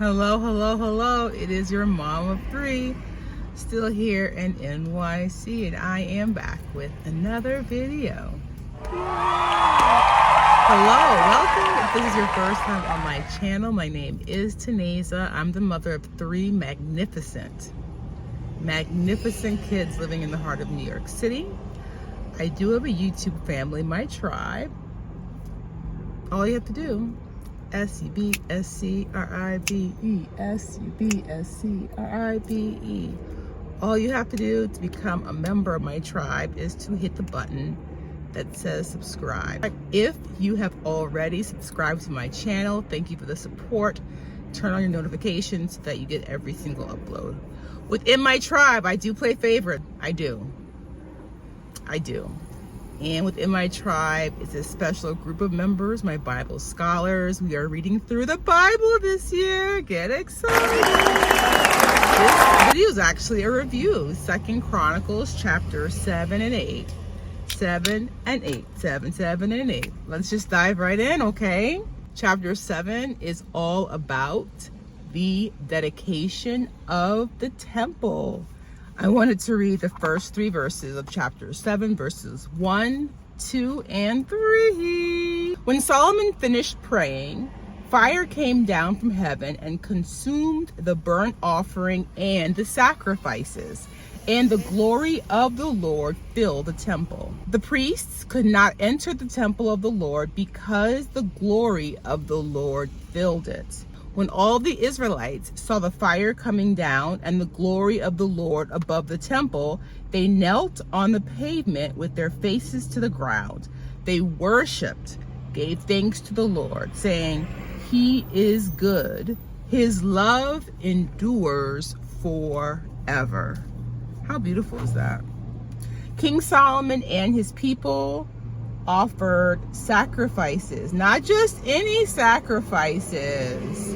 Hello, hello, hello. It is your mom of three, still here in NYC, and I am back with another video. Hello, welcome. If this is your first time on my channel, my name is Taneza. I'm the mother of three magnificent kids living in the heart of New York City. I do have a YouTube family, my tribe. All you have to do, SUBSCRIBE, SUBSCRIBE. All you have to do to become a member of my tribe is to hit the button that says subscribe. If you have already subscribed to my channel, thank you for the support. Turn on your notifications so that you get every single upload. Within my tribe, I do play favorite. I do. And within my tribe is a special group of members, my Bible scholars. We are reading through the Bible this year. Get excited. This video is actually a review. 2 Chronicles chapter 7 and 8. 7 and 8. 7 and 8. Let's just dive right in, okay? Chapter 7 is all about the dedication of the temple. I wanted to read the first 3 verses of chapter 7, verses 1, 2, and 3. When Solomon finished praying, fire came down from heaven and consumed the burnt offering and the sacrifices, and the glory of the Lord filled the temple. The priests could not enter the temple of the Lord because the glory of the Lord filled it. When all the Israelites saw the fire coming down and the glory of the Lord above the temple, they knelt on the pavement with their faces to the ground. They worshiped, gave thanks to the Lord, saying, "He is good. His love endures forever." How beautiful is that? King Solomon and his people offered sacrifices, not just any sacrifices.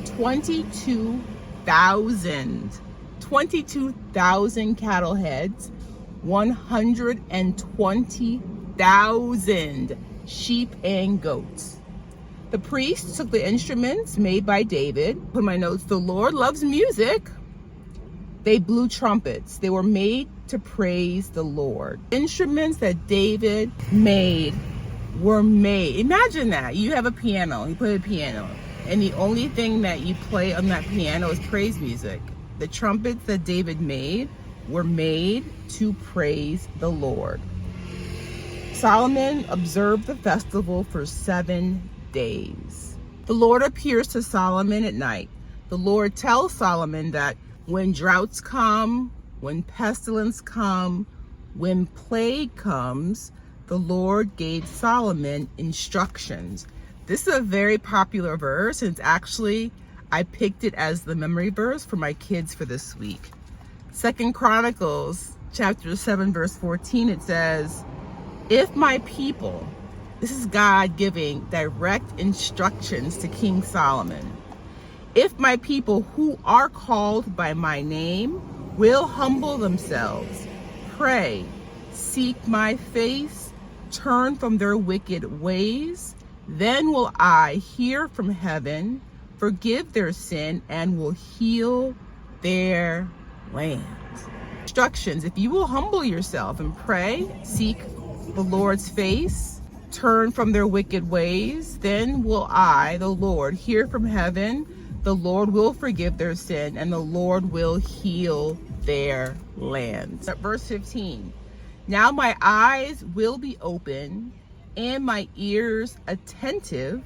22,000 cattle heads, 120,000 sheep and goats. The priests took the instruments made by David. Put in my notes, the Lord loves music. They blew trumpets. They were made to praise the Lord. Instruments that David made were made. Imagine that. You have a piano. You play a piano. And the only thing that you play on that piano is praise music. The trumpets that David made were made to praise the Lord. Solomon observed the festival for 7 days. The Lord appears to Solomon at night. The Lord tells Solomon that when droughts come, when pestilence come, when plague comes, the Lord gave Solomon instructions. This is a very popular verse, and actually, I picked it as the memory verse for my kids for this week. 2 Chronicles chapter 7, verse 14, it says, "If my people," this is God giving direct instructions to King Solomon, "if my people who are called by my name will humble themselves, pray, seek my face, turn from their wicked ways, then will I hear from heaven, forgive their sin, and will heal their land." Instructions: if you will humble yourself and pray, seek the Lord's face, turn from their wicked ways, then will I, the Lord, hear from heaven, the Lord will forgive their sin, and the Lord will heal their land. Verse 15, "Now my eyes will be open and my ears attentive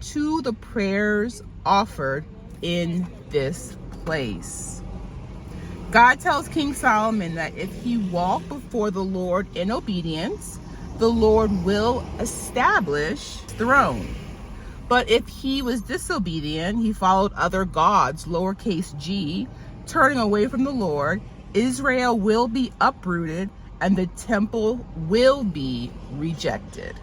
to the prayers offered in this place." God tells King Solomon that if he walked before the Lord in obedience, the Lord will establish his throne. But if he was disobedient, he followed other gods, lowercase g, turning away from the Lord, Israel will be uprooted and the temple will be rejected.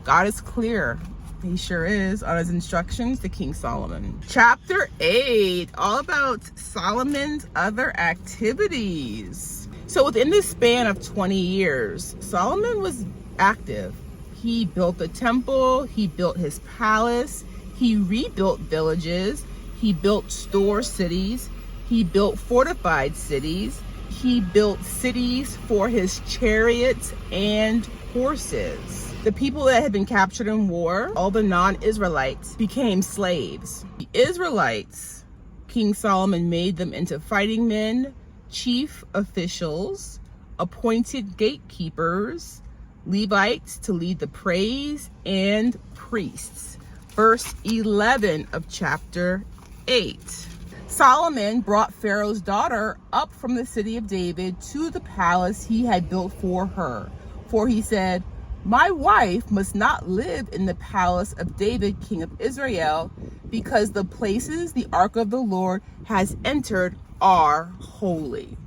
God is clear. He sure is on his instructions to King Solomon. Chapter 8, all about Solomon's other activities. So within the span of 20 years, Solomon was active. He built the temple, he built his palace, he rebuilt villages, He built store cities. He built fortified cities. He built cities for his chariots and horses. The people that had been captured in war, all the non-Israelites, became slaves. The Israelites, King Solomon made them into fighting men, chief officials, appointed gatekeepers, Levites to lead the praise, and priests. Verse 11 of chapter 8. Solomon brought Pharaoh's daughter up from the city of David to the palace he had built for her. For he said, "My wife must not live in the palace of David, king of Israel, because the places the ark of the Lord has entered are holy."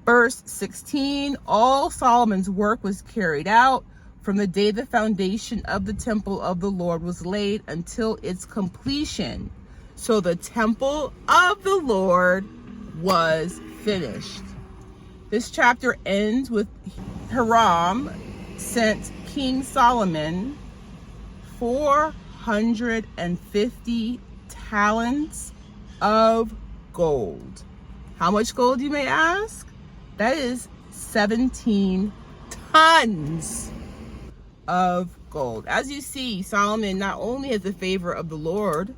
Verse 16, all Solomon's work was carried out from the day the foundation of the temple of the Lord was laid until its completion. So the temple of the Lord was finished. This chapter ends with Hiram sent King Solomon 450 talents of gold. How much gold, you may ask? That is 17 tons of gold. As you see, Solomon not only has the favor of the Lord,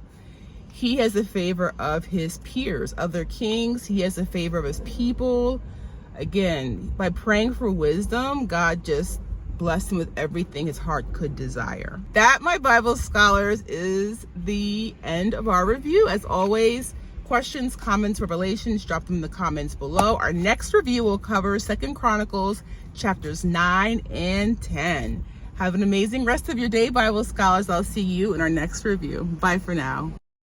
he has the favor of his peers, other kings. He has the favor of his people. Again, by praying for wisdom, God just blessed him with everything his heart could desire. That, my Bible scholars, is the end of our review. As always, questions, comments, revelations, drop them in the comments below. Our next review will cover 2 Chronicles chapters 9 and 10. Have an amazing rest of your day, Bible scholars. I'll see you in our next review. Bye for now.